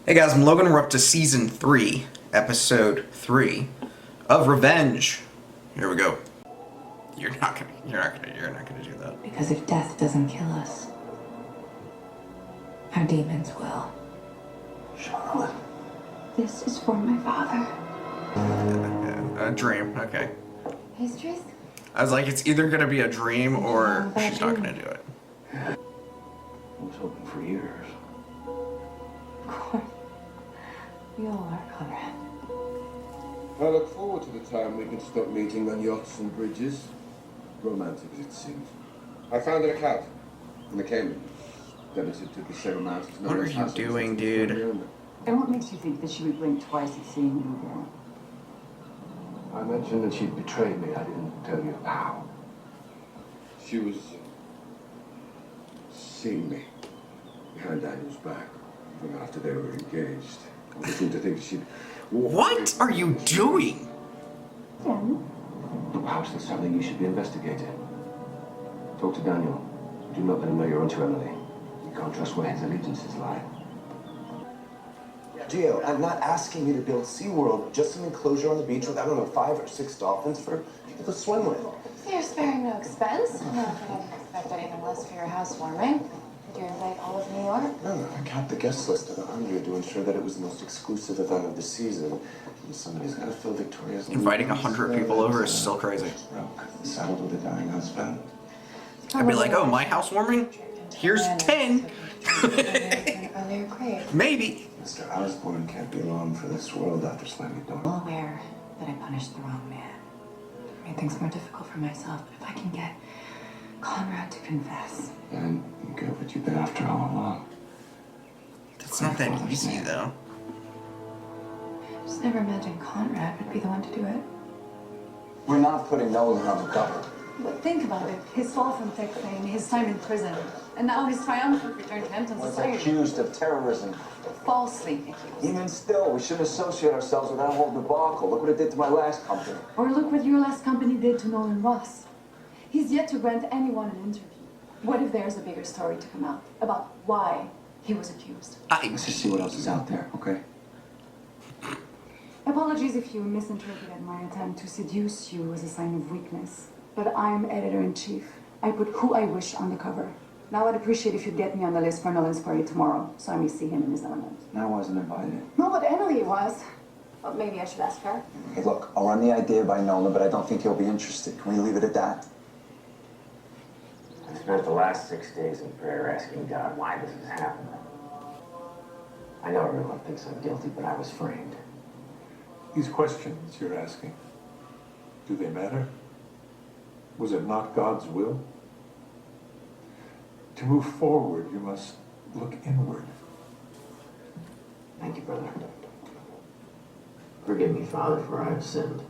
Hey guys, I'm Logan. We're up to Season 3, Episode 3 of Revenge. Here we go. You're not gonna do that. Because if death doesn't kill us, our demons will. Charlotte. This is for my father. A dream, okay. Pastries? I was like, it's either gonna be a dream or she's not gonna do it. I was hoping for years. Of course. We all are, Conrad. I look forward to the time we can stop meeting on yachts and bridges. Romantic as it seems. I found an account in the Cayman. Debited to the same amount as no What are one's you house. doing, dude? And what makes you think that she would blink twice at seeing you again? I mentioned that she'd betrayed me. I didn't tell you how. She was seeing me behind Daniel's back even after they were engaged. I seemed to think she'd walk What are you doing? Daniel? Perhaps that's something you should be investigating. Talk to Daniel. Do not let him know you're onto Emily. You can't trust where his allegiances lie. Gio, I'm not asking you to build SeaWorld, just an enclosure on the beach with, I don't know, 5 or 6 dolphins for people to swim with. So you're sparing no expense? Not that I expect anything less for your housewarming. Did you invite all of New York? No, I capped the guest list at 100 to ensure that it was the most exclusive event of the season. And somebody's got to fill Victoria's... Inviting 100 people over is still crazy. Broke, saddled with a dying husband. I'd be like, oh, my housewarming? Here's 10. Earlier grave. Maybe. Mr. Osborne can't be alone for this world after slamming door. I'm aware that I punished the wrong man. Made things more difficult for myself, but if I can get Conrad to confess. And you get what you've been after all along. That's not that easy, though. I just never imagined Conrad would be the one to do it. We're not putting Nolan on the cover. But think about it. His fall from tech fame, his time in prison, and now his triumphant return to Hampton Was society. accused of terrorism. Falsely accused. Even still, we shouldn't associate ourselves with that whole debacle. Look what it did to my last company. Or look what your last company did to Nolan Ross. He's yet to grant anyone an interview. What if there's a bigger story to come out about why he was accused? Let's just see what else is out there, okay? Apologies if you misinterpreted my attempt to seduce you as a sign of weakness. But I'm editor-in-chief. I put who I wish on the cover. Now I'd appreciate if you'd get me on the list for Nolan's party tomorrow, so I may see him in his element. I wasn't invited. No, but Emily was. Well, maybe I should ask her. Hey, look, I'll run the idea by Nolan, but I don't think he'll be interested. Can we leave it at that? I spent the last 6 days in prayer asking God why this is happening. I know everyone thinks I'm guilty, but I was framed. These questions you're asking, do they matter? Was it not God's will? To move forward, you must look inward. Thank you, brother. Forgive me, Father, for I have sinned.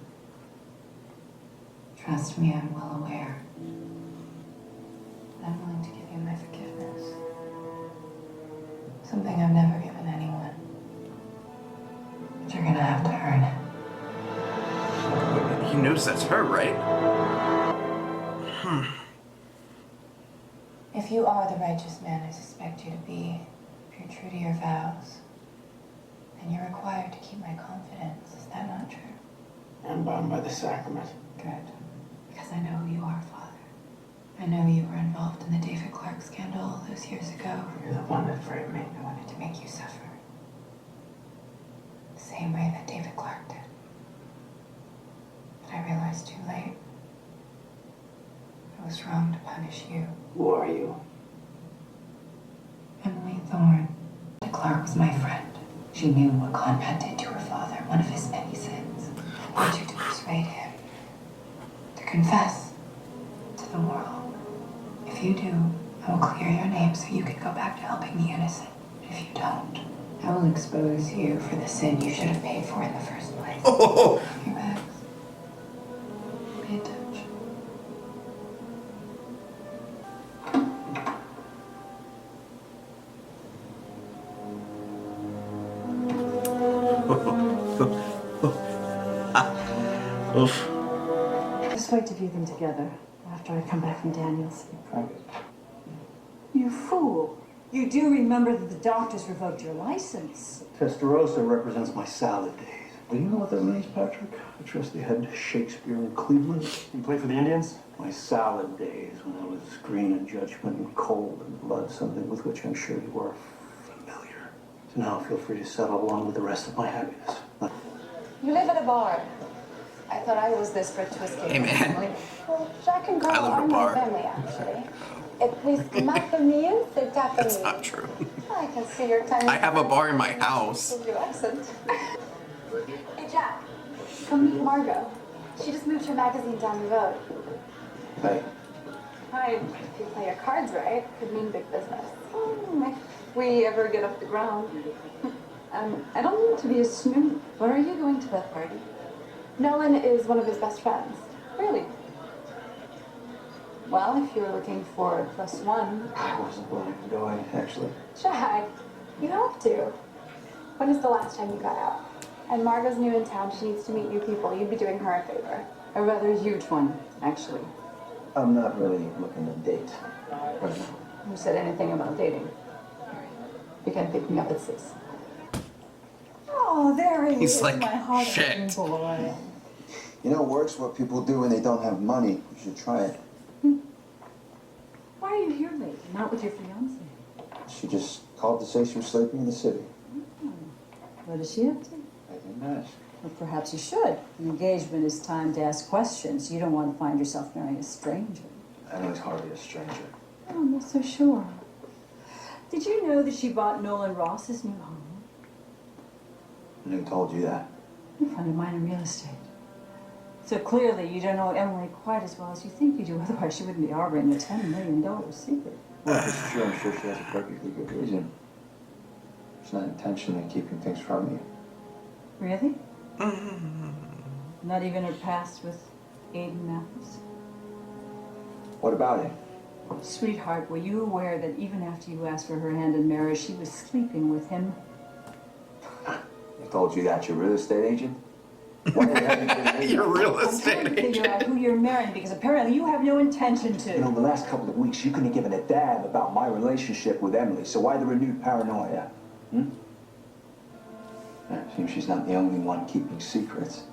Trust me, I'm well aware. I'm willing to give you my forgiveness. Something I've never given anyone. But you're gonna have to earn it. He knows that's her, right? If you are the righteous man I suspect you to be, if you're true to your vows, then you're required to keep my confidence. Is that not true? I'm bound by the sacrament. Good. Because I know who you are, Father. I know you were involved in the David Clark scandal all those years ago. You're the one that framed me. I wanted to make you suffer. The same way that David Clark did. But I realized too late. I was wrong to punish you. Who are you? Emily Thorne. Clark was my friend. She knew what Conrad did to her father, one of his many sins. I want you to persuade him to confess to the world. If you do, I will clear your name so you can go back to helping the innocent. But if you don't, I will expose you for the sin you should have paid for in the first place. Oh! Your bags. Pay attention. Oof. Just wait to view them together after I come back from Daniel's. You fool. You do remember that the doctors revoked your license. Testarossa represents my salad days. Do you know what that means, Patrick? I trust they had Shakespeare in Cleveland. You play for the Indians? My salad days when I was green in judgment and cold in blood, something with which I'm sure you are familiar. So now feel free to settle along with the rest of my happiness. You live at a bar. I thought I was desperate to escape Hey, my man. family. Well, Jack and Carl I live at a are bar. my family, actually. At least ma famille, c'est ta famille. That's not true. I can see your tiny... I have a bar in my house. With your accent. Hey, Jack. Come meet Margot. She just moved her magazine down the road. Hey, Hi. If you play your cards right, could mean big business. If we ever get off the ground. I don't mean to be a snoop. But are you going to that party? Nolan is one of his best friends. Really? Well, if you're looking for +1. I wasn't planning on going, actually. Jack, you have to. When is the last time you got out? And Margot's new in town. She needs to meet new people. You'd be doing her a favor. A rather huge one, actually. I'm not really looking to date right now. Who said anything about dating? You can pick me up at 6. Oh, there he He's is, like, my heart shit. boy. You know, work's what people do when they don't have money. You should try it. Why are you here late? Not with your fiance? She just called to say she was sleeping in the city. What is she up to? I didn't ask. Well, perhaps you should. An engagement is time to ask questions. You don't want to find yourself marrying a stranger. I know he's hardly a stranger. Oh, I'm not so sure. Did you know that she bought Nolan Ross's new home? And who told you that? A friend of mine in real estate. So clearly you don't know Emily quite as well as you think you do. Otherwise she wouldn't be harboring a $10 million secret. Well, if it's true, I'm sure she has a perfectly good reason. She's not intentionally keeping things from you. Really? Not even her past with Aiden Mathis? What about it? Sweetheart, were you aware that even after you asked for her hand in marriage, she was sleeping with him? I told you that, your real estate agent? Why the hell you been Your real I'm estate trying to figure agent. out who you're marrying because apparently you have no intention to. You know, the last couple of weeks, you couldn't have given a damn about my relationship with Emily, so why the renewed paranoia? Hmm? It seems she's not the only one keeping secrets.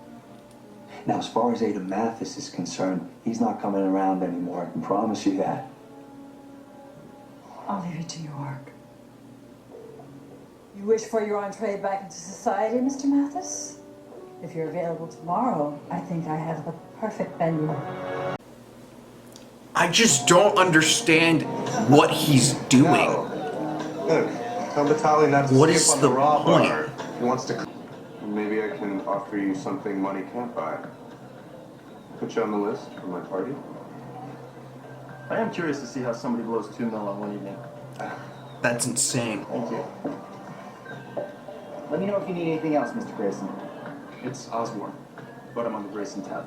Now, as far as Ada Mathis is concerned, he's not coming around anymore, I can promise you that. I'll leave it to your work. You wish for your entree back into society, Mr. Mathis? If you're available tomorrow, I think I have the perfect venue. I just don't understand what he's doing. Look, tell Vitaly not to What skip is on the the raw point? bar. He wants to. Maybe I can offer you something money can't buy. Put you on the list for my party. I am curious to see how somebody blows $2 million on one evening. That's insane. Thank you. Let me know if you need anything else, Mr. Grayson. It's Osborne, but I'm on the Grayson tab.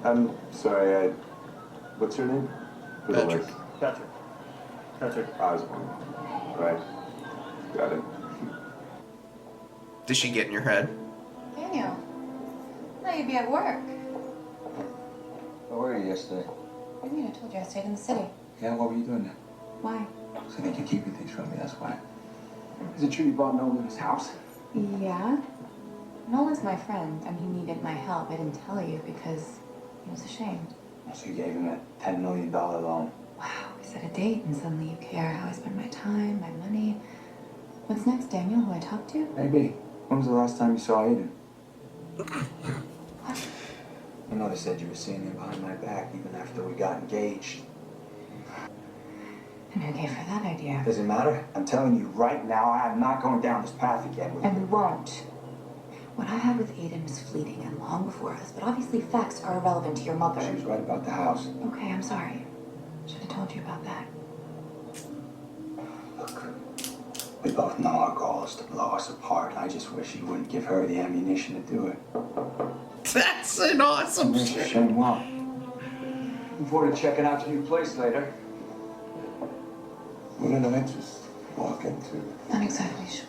I'm sorry, what's your name? For the Patrick. list. Patrick. Osborne. Right. Got it. Did she get in your head? Daniel, now you'd be at work. Where were you yesterday? What do you mean? I told you I stayed in the city. Yeah, what were you doing there? Why? So they can keep you things from me, that's why. Is it true you bought Nolan his house? Yeah. Nolan's my friend, and he needed my help. I didn't tell you because he was ashamed. So you gave him that $10 million loan. Wow, we set a date, and suddenly you care how I spend my time, my money. What's next, Daniel? Who I talk to? Maybe. When was the last time you saw Aiden? I know they said you were seeing him behind my back even after we got engaged. And who gave her that idea? Does it matter? I'm telling you right now, I am not going down this path again with And we you. won't. What I had with Aiden was fleeting and long before us, but obviously facts are irrelevant to your mother. She was right about the house. Okay, I'm sorry. Should have told you about that. Look, we both know our goal is to blow us apart. I just wish you wouldn't give her the ammunition to do it. That's an awesome shit. Shame what? Looking forward to checking out your new place later. When did I just walk into? Not exactly sure.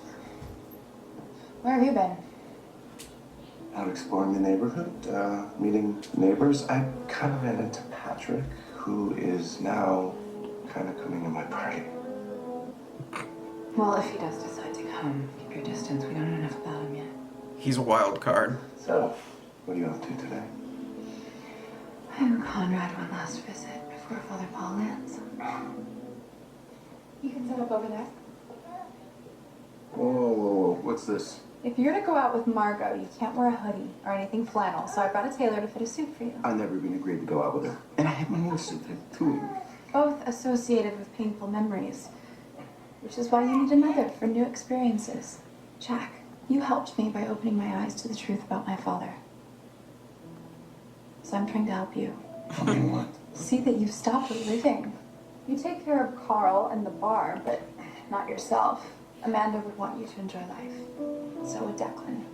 Where have you been? Out exploring the neighborhood, meeting neighbors. I kind of ran into Patrick, who is now kind of coming to my party? Well, if he does decide to come, keep your distance. We don't know enough about him yet. He's a wild card. So, what are you up to today? I owe Conrad one last visit before Father Paul lands. You can set up over there. Whoa. What's this? If you're to go out with Margot, you can't wear a hoodie or anything flannel, so I brought a tailor to fit a suit for you. I've never been agreed to go out with her. And I have my own suit. I have two of them. Both associated with painful memories, which is why you need another for new experiences. Jack, you helped me by opening my eyes to the truth about my father. So I'm trying to help you. Help me what? See that you've stopped living. You take care of Carl and the bar, but not yourself. Amanda would want you to enjoy life. So would Declan.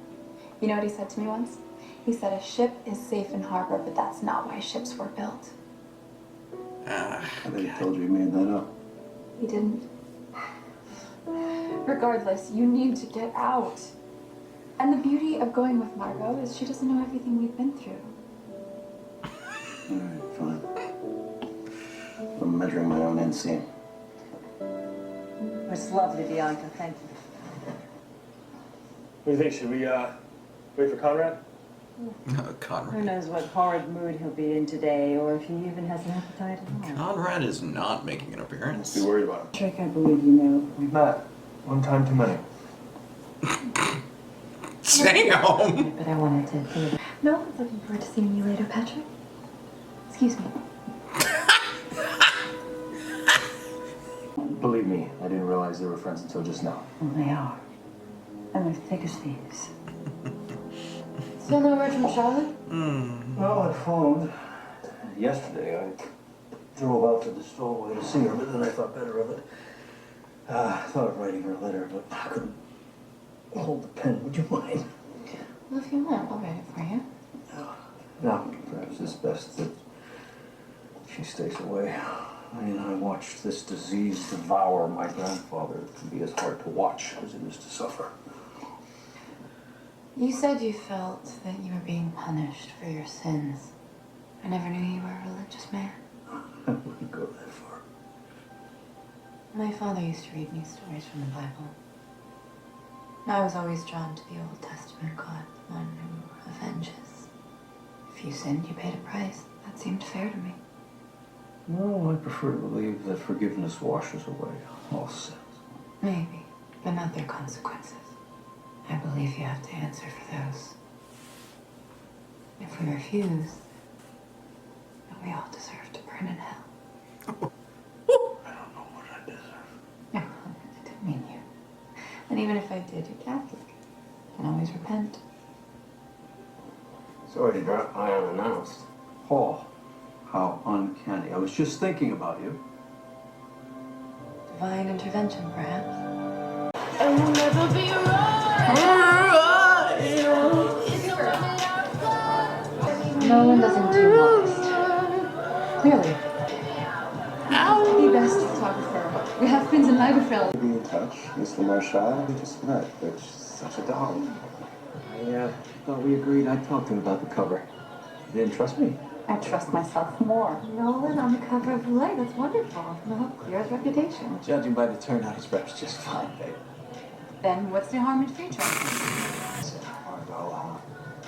You know what he said to me once? He said a ship is safe in harbor, but that's not why ships were built. I bet he told you he made that up. He didn't. Regardless, you need to get out. And the beauty of going with Margot is she doesn't know everything we've been through. All right, fine. I'm measuring my own inseam. It's lovely, Bianca. Thank you. What do you think? Should we wait for Conrad? Conrad. Who knows what horrid mood he'll be in today, or if he even has an appetite at all. Conrad is not making an appearance. Be worried about him. Trick, I believe you know. We've met. One time too many. Staying home. But I wanted to. No one's looking forward to seeing you later, Patrick. Excuse me. Believe me, I didn't realize they were friends until just now. Well, they are. And they're thick as thieves. Still no word from Charlotte? Well, I phoned. Yesterday, I drove out to the stowaway to see her, but then I thought better of it. I thought of writing her a letter, but I couldn't hold the pen. Would you mind? Well, if you want, I'll write it for you. No, perhaps it's best that she stays away. I mean, I watched this disease devour my grandfather. It can be as hard to watch as it is to suffer. You said you felt that you were being punished for your sins. I never knew you were a religious man. I wouldn't go that far. My father used to read me stories from the Bible. I was always drawn to the Old Testament God, one who avenges. If you sinned, you paid a price. That seemed fair to me. No, I prefer to believe that forgiveness washes away all sins. Maybe, but not their consequences. I believe you have to answer for those. If we refuse, then we all deserve to burn in hell. I don't know what I deserve. No, I didn't mean you. And even if I did, you're Catholic. You can always repent. Sorry to drop by unannounced. Paul, how uncanny. I was just thinking about you. Divine intervention, perhaps. And we'll never be Nolan doesn't do modest. Clearly. The best photographer. We have prints in Lagerfeld. Be in touch. Mr. Marshall, we just met, but she's such a doll. I thought we agreed I'd talk to him about the cover. You didn't trust me? I trust myself more. Nolan on the cover of Light. That's wonderful. It'll help clear his reputation. Judging by the turnout, he's perhaps just fine, babe. Then what's the harm in future? Margot,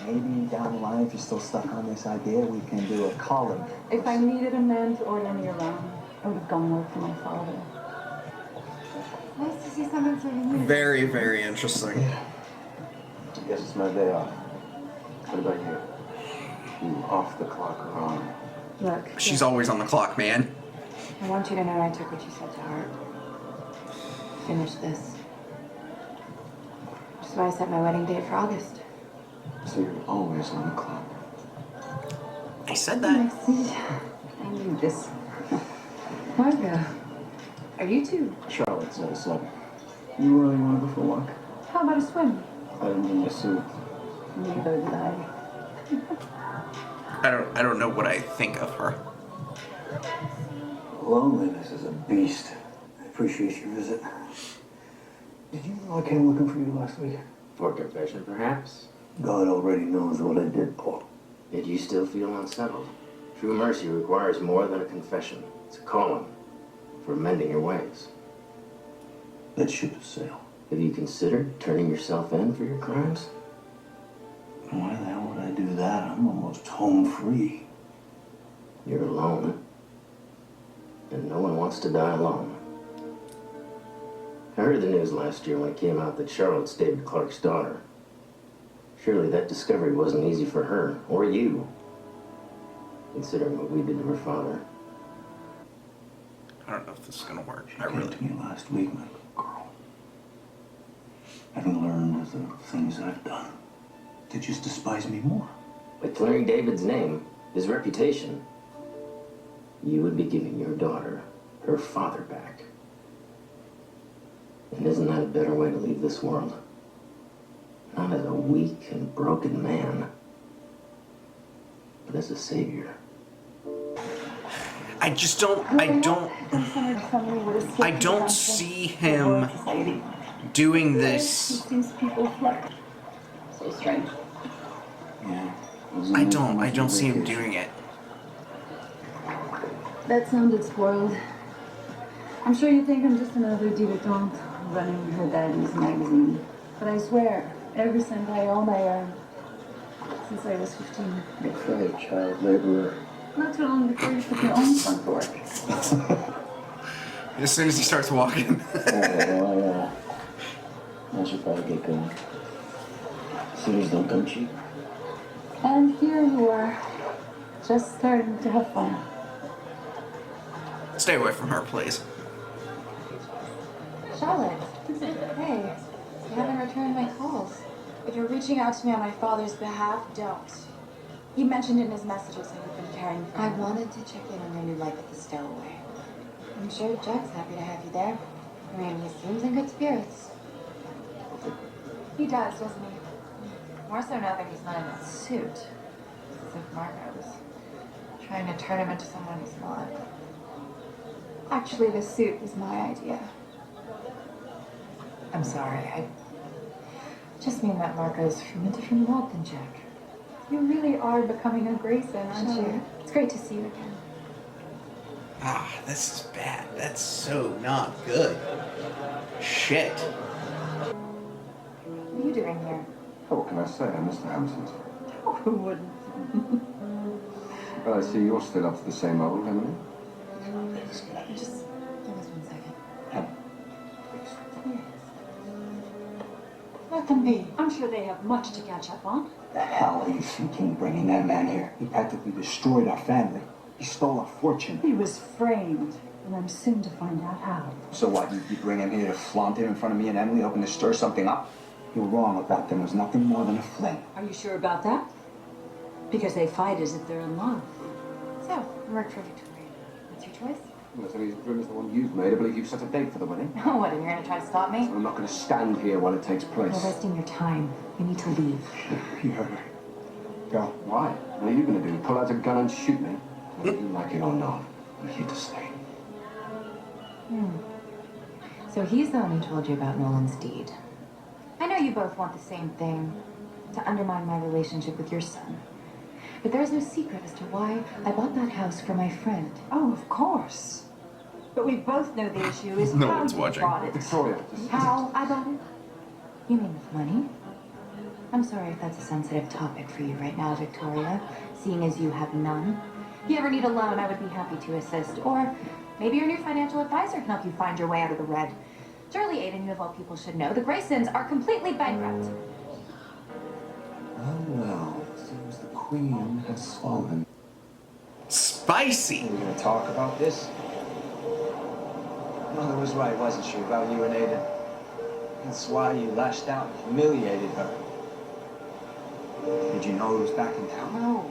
maybe down the line, if you're still stuck on this idea, we can do a column. If I needed a man to order me around, I would have gone work for my father. Nice to see someone serving you. Very, very interesting. I guess it's my day off. What about you? You off the clock or on? Look. She's always on the clock, man. I want you to know I took what you said to heart. Finish this. Which is why I set my wedding date for August. So you're always on the clock. I said that. I knew this. Margot, are you two? Charlotte's at a seven. You really want to go for a walk? How about a swim? I didn't mean my suit. Neither did I. I don't know what I think of her. Loneliness is a beast. I appreciate your visit. Did you know I came looking for you last week? For confession, perhaps? God already knows what I did, Paul. Yet you still feel unsettled. True mercy requires more than a confession. It's a calling. for amending your ways. That ship has sailed. Have you considered turning yourself in for your crimes? Why the hell would I do that? I'm almost home free. You're alone. And no one wants to die alone. I heard the news last year when it came out that Charlotte's David Clark's daughter. Surely that discovery wasn't easy for her, or you, considering what we did to her father. I don't know if this is gonna work. She came to me last week, my girl. Having learned of the things I've done, to just despise me more. By clearing David's name, his reputation, you would be giving your daughter her father back. And isn't that a better way to leave this world? Not as a weak and broken man, but as a savior. I just don't see him doing this. So strange. Yeah. I don't see him doing it. That sounded spoiled. I'm sure you think I'm just another dilettante running her daddy's magazine. But I swear, every cent I own, I earned since I was 15. You're afraid, child laborer. Not too long before you put your own son to work. As soon as he starts walking. I should probably get going. Cities don't come cheap. And here you are, just starting to have fun. Stay away from her, please. Charlotte, hey, you haven't returned my calls. If you're reaching out to me on my father's behalf, don't. He mentioned in his messages that you've been caring for him. I wanted to check in on your new life at the stowaway. I'm sure Jack's happy to have you there. I mean, he seems in good spirits. He does, doesn't he? More so now that he's not in that suit. As if Marco was trying to turn him into someone he's not. Actually, the suit was my idea. I'm sorry, I just mean that Marco's from a different world than Jack. You really are becoming a Grayson, aren't you? It's great to see you again. Ah, this is bad. That's so not good. Shit. What are you doing here? Oh, what can I say? I missed the Hamptons. Oh, who wouldn't? But I see you're still up to the same old, Emily. Just give us 1 second. Let them be. I'm sure they have much to catch up on. The hell are you thinking bringing that man here? He practically destroyed our family. He stole our fortune. He was framed, and I'm soon to find out how. So what, you bring him here to flaunt it in front of me and Emily, hoping to stir something up? You're wrong about them. It was nothing more than a fling. Are you sure about that? Because they fight as if they're in love. So, work for Victoria. What's your choice? Unless any grim as the one you've made, I believe you've set a date for the wedding. What, and you're gonna try to stop me? I'm not going to stand here while it takes place. You're wasting your time. You need to leave. You heard her. Go. Why? What are you going to do? Pull out a gun and shoot me? Whether you like it or not, I'm here to stay. So he's the one who told you about Nolan's deed. I know you both want the same thing, to undermine my relationship with your son. But there is no secret as to why I bought that house for my friend. Oh, of course. But we both know the issue is No how one's you watching. bought it. Victoria, How I bought it? You mean with money? I'm sorry if that's a sensitive topic for you right now, Victoria, seeing as you have none. If you ever need a loan, I would be happy to assist. Or maybe your new financial advisor can help you find your way out of the red. Surely, Aiden, you of all people should know, the Graysons are completely bankrupt. Oh, well, seems the queen has fallen. Spicy. Are we going to talk about this? Mother was right, wasn't she, about you and Aiden? That's why you lashed out and humiliated her. Did you know he was back in town? No,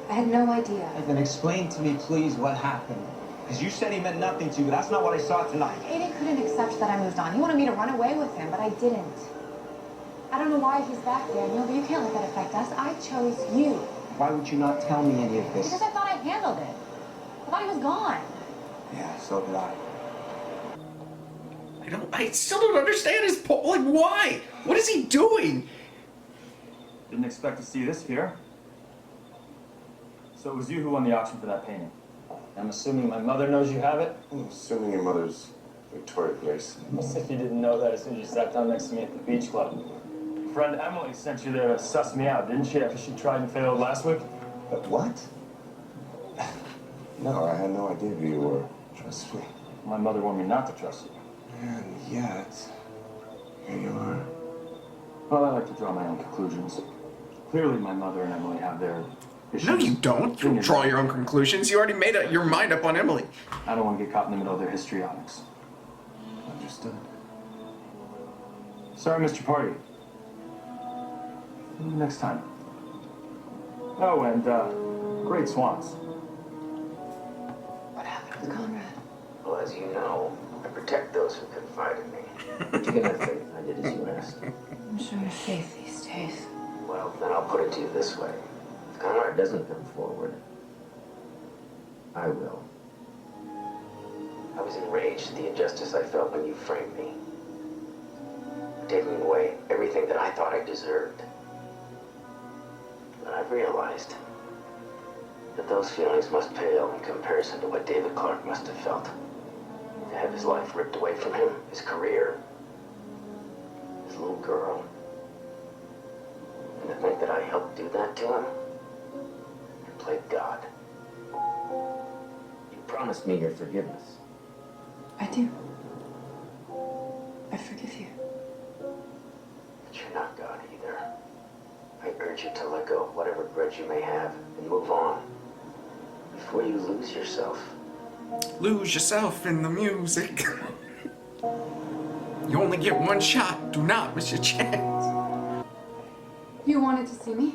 I had no idea. Then explain to me, please, what happened. Because you said he meant nothing to you, but that's not what I saw tonight. Aiden couldn't accept that I moved on. He wanted me to run away with him, but I didn't. I don't know why he's back there, Neil, but you can't let that affect us. I chose you. Why would you not tell me any of this? Because I thought I handled it. I thought he was gone. Yeah, so did I. I still don't understand his point. Like, why? What is he doing? Didn't expect to see this here. So it was you who won the auction for that painting? I'm assuming my mother knows you have it? I'm assuming your mother's Victoria Grayson. As if you didn't know that as soon as you sat down next to me at the beach club. Friend Emily sent you there to suss me out, didn't she, after she tried and failed last week? But what? No, I had no idea who you were. Trust me. My mother wanted me not to trust you. And yet, here you are. Well, I like to draw my own conclusions. Clearly, my mother and Emily have their issues. No, you don't. You don't draw your own conclusions. You already made your mind up on Emily. I don't want to get caught in the middle of their histrionics. Understood. Sorry, Mr. Party. Next time. Oh, and, great swans. What happened with Conrad? Well, as you know, I protect those who confide in me. But you can have faith. I did as you asked. I'm sure your faith these days. Well, then I'll put it to you this way. If Conrad doesn't come forward, I will. I was enraged at the injustice I felt when you framed me. Taking away everything that I thought I deserved. But I've realized that those feelings must pale in comparison to what David Clark must have felt. To have his life ripped away from him, his career, his little girl. And to think that I helped do that to him and played God. You promised me your forgiveness. I do. I forgive you. But you're not God either. I urge you to let go of whatever grudge you may have and move on before you lose yourself. Lose yourself in the music. You only get one shot. Do not miss your chance. You wanted to see me?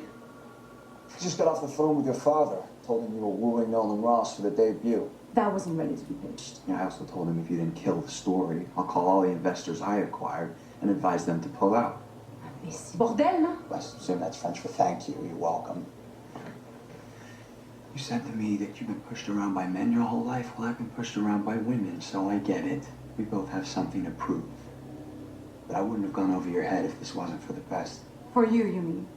I just got off the phone with your father. Told him you were wooing Nolan Ross for the debut. That wasn't ready to be pitched. I also told him if you didn't kill the story, I'll call all the investors I acquired and advise them to pull out. Mais si bordel, là! I assume that's French for thank you. You're welcome. You said to me that you've been pushed around by men your whole life. Well, I've been pushed around by women, so I get it. We both have something to prove. But I wouldn't have gone over your head if this wasn't for the best. For you, you mean?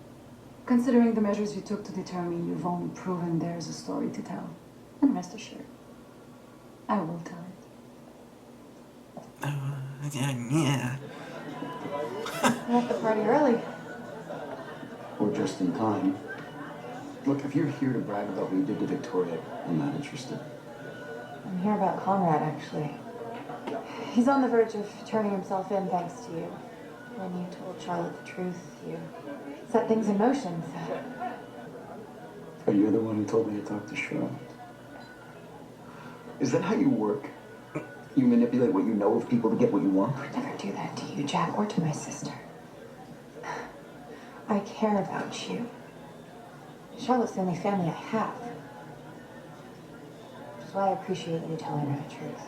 Considering the measures you took to determine, you've only proven there's a story to tell. And rest assured, I will tell it. Yeah. Left the party early. Or just in time. Look, if you're here to brag about what you did to Victoria, I'm not interested. I'm here about Conrad, actually. He's on the verge of turning himself in thanks to you. When you told Charlotte the truth, you set things in motion, so... Oh, you're the one who told me to talk to Charlotte. Is that how you work? You manipulate what you know of people to get what you want? I would never do that to you, Jack, or to my sister. I care about you. Charlotte's the only family I have. Which is why I appreciate you telling her the truth.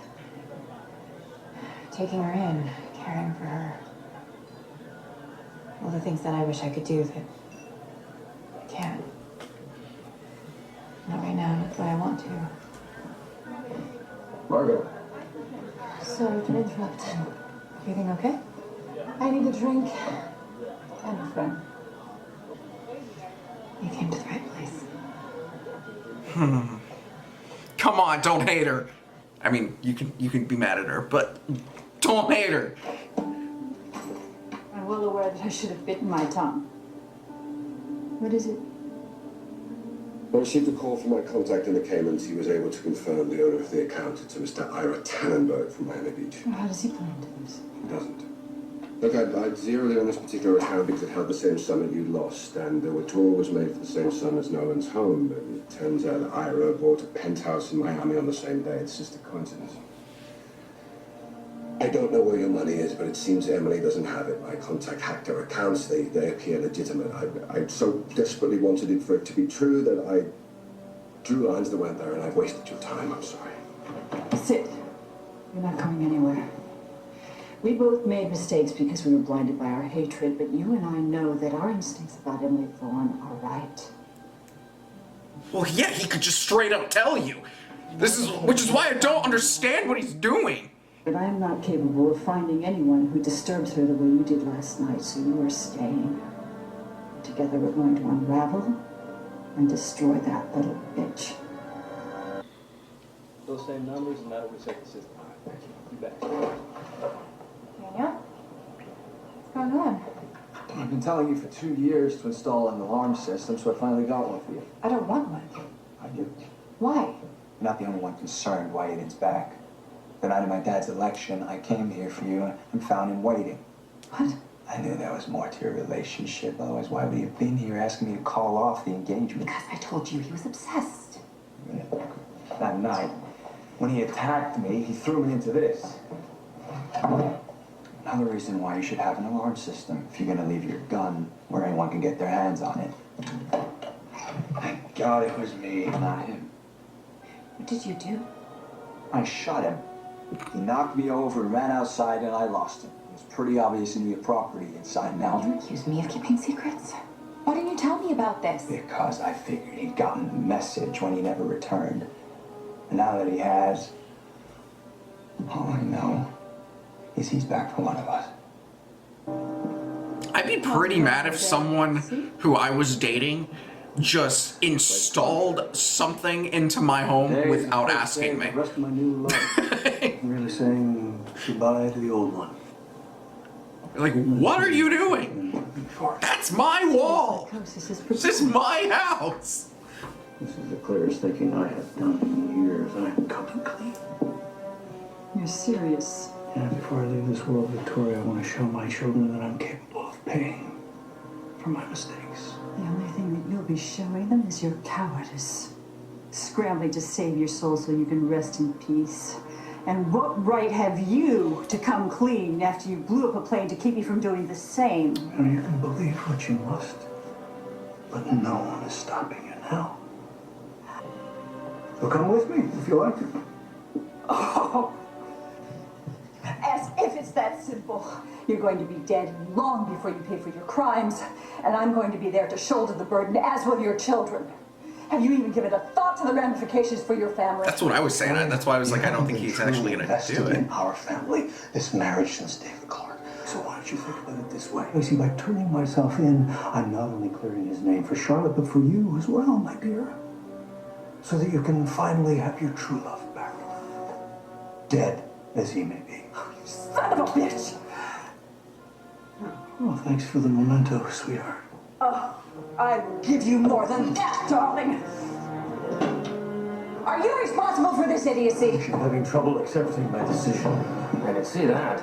Taking her in, caring for her. All the things that I wish I could do that I can't. Not right now, not the way I want to. Margot. Sorry to interrupt. Everything okay? I need a drink. And a friend. You came to the right place. Come on, don't hate her. I mean, you can be mad at her, but don't hate her. I'm well aware that I should have bitten my tongue. What is it? I received a call from my contact in the Caymans. He was able to confirm the owner of the account. It's a Mr. Ira Tannenberg from Miami Beach. Well, how does he play into this? He doesn't. Look, I'd zeroed in on this particular account because it held the same sum that you'd lost, and the withdrawal was made for the same sum as Nolan's home. But it turns out that Ira bought a penthouse in Miami on the same day. It's just a coincidence. I don't know where your money is, but it seems Emily doesn't have it. My contact hacked her accounts. They appear legitimate. I so desperately wanted it for it to be true that I drew lines that went there, and I've wasted your time. I'm sorry. Sit. You're not going anywhere. We both made mistakes because we were blinded by our hatred, but you and I know that our instincts about Emily Thorne are right. Well, yeah, he could just straight up tell you. Which is why I don't understand what he's doing. But I am not capable of finding anyone who disturbs her the way you did last night, so you are staying. Together we're going to unravel and destroy that little bitch. Those same numbers, and that'll reset the system. All right, thank you. You bet. Daniel? What's going on? I've been telling you for 2 years to install an alarm system, so I finally got one for you. I don't want one. I do. Why? You're not the only one concerned why Aiden's back. The night of my dad's election, I came here for you and found him waiting. What? I knew there was more to your relationship, otherwise why would he have been here asking me to call off the engagement? Because I told you he was obsessed. That night, when he attacked me, he threw me into this. Another reason why you should have an alarm system if you're gonna leave your gun where anyone can get their hands on it. Thank God it was me, not him. What did you do? I shot him. He knocked me over, ran outside, and I lost him. It was pretty obvious he knew the property inside now. You accuse me of keeping secrets? Why didn't you tell me about this? Because I figured he'd gotten the message when he never returned. And now that he has, all I know is he's back for one of us. I'd be pretty mad if someone who I was dating just installed something into my home without asking me. The rest of my new life. I'm really saying goodbye to the old one. Like, what are you doing? That's my wall! This is my house! This is the clearest thinking I have done in years. I'm coming clean. You're serious. Yeah, before I leave this world, Victoria, I want to show my children that I'm capable of paying for my mistakes. The only thing that you'll be showing them is your cowardice. Scrambling to save your soul so you can rest in peace. And what right have you to come clean after you blew up a plane to keep me from doing the same? Now, you can believe what you must, but no one is stopping you now. So come with me if you like to. Oh! As if it's that simple. You're going to be dead long before you pay for your crimes, and I'm going to be there to shoulder the burden, as will your children. Have you even given a thought to the ramifications for your family? That's what I was saying. That's why I was like, I don't think he's actually gonna do it. In our family, this marriage since David Clark. So why don't you think about it this way? You see, by turning myself in, I'm not only clearing his name for Charlotte, but for you as well, my dear. So that you can finally have your true love back. Dead as he may be. Oh, you son of a bitch! Well, thanks for the memento, sweetheart. Oh, I will give you more than that, darling. Are you responsible for this idiocy? You're having trouble accepting my decision. I can see that.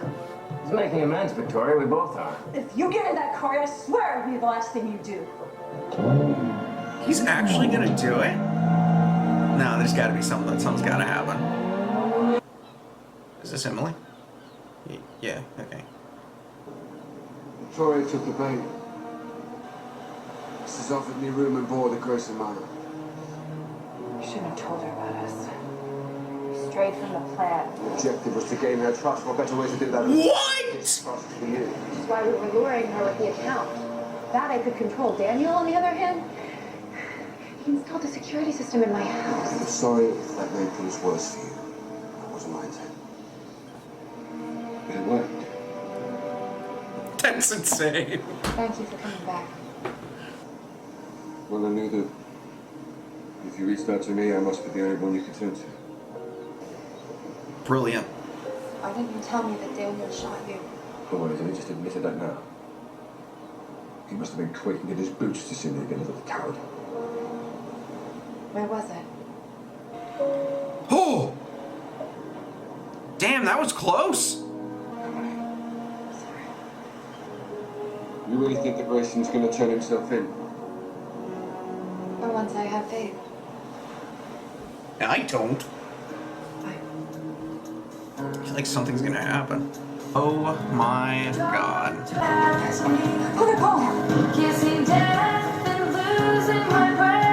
He's making amends, Victoria. We both are. If you get in that car, I swear it'll be the last thing you do. He's actually gonna do it? No, there's gotta be something. Something's gotta happen. Is this Emily? Yeah, okay. Victoria took the bait. She's offered me room and board at Grayson Manor. You shouldn't have told her about us. You strayed from the plan. The objective was to gain her trust. What better way to do that? What? Trust for you. Which is why we were luring her with the account. That I could control. Daniel, on the other hand, he installed a security system in my house. I'm sorry if that made things worse for you. That wasn't my intent. But it worked. That's insane. Thank you for coming back. Well, I knew that if you reached out to me, I must be the only one you could turn to. Brilliant. Why didn't you tell me that Daniel shot you? Oh, well, he just admitted that now. He must have been quaking in his boots to see me again, little coward. Where was it? Oh! Damn, that was close. You really think that Grayson's going to turn himself in? For once I have faith. I don't. I feel like something's gonna happen. Oh my god. Put it home! Kissing death and losing my breath.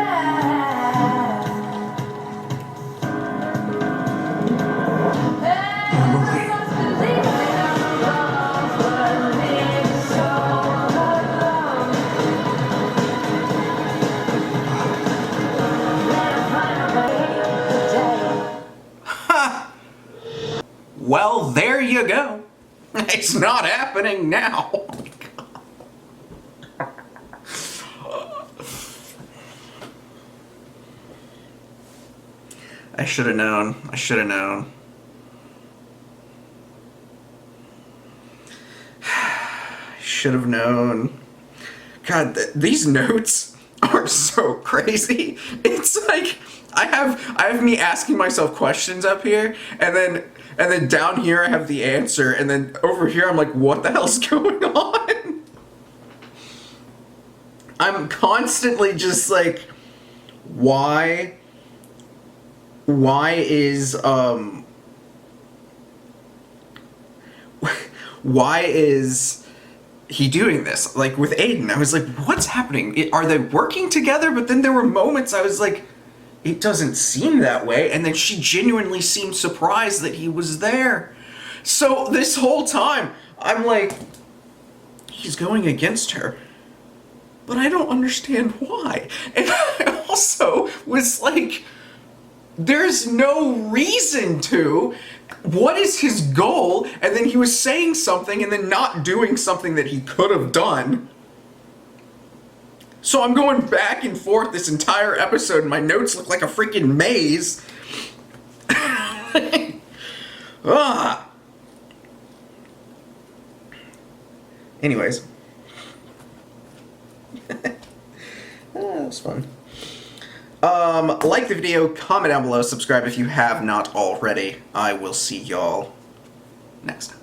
Well, there you go. It's not happening now. I should have known. I should have known. Should have known. God, these notes are so crazy. It's like I have me asking myself questions up here, and then down here I have the answer, and then over here I'm like, what the hell's going on? I'm constantly just like, why is he doing this? Like with Aiden, I was like, what's happening? Are they working together? But then there were moments I was like, it doesn't seem that way. And then she genuinely seemed surprised that he was there. So this whole time, I'm like, he's going against her. But I don't understand why. And I also was like, there's no reason to. What is his goal? And then he was saying something and then not doing something that he could have done. So I'm going back and forth this entire episode, and my notes look like a freaking maze. Ah. Anyways. That was fun. Like the video, comment down below, subscribe if you have not already. I will see y'all next time.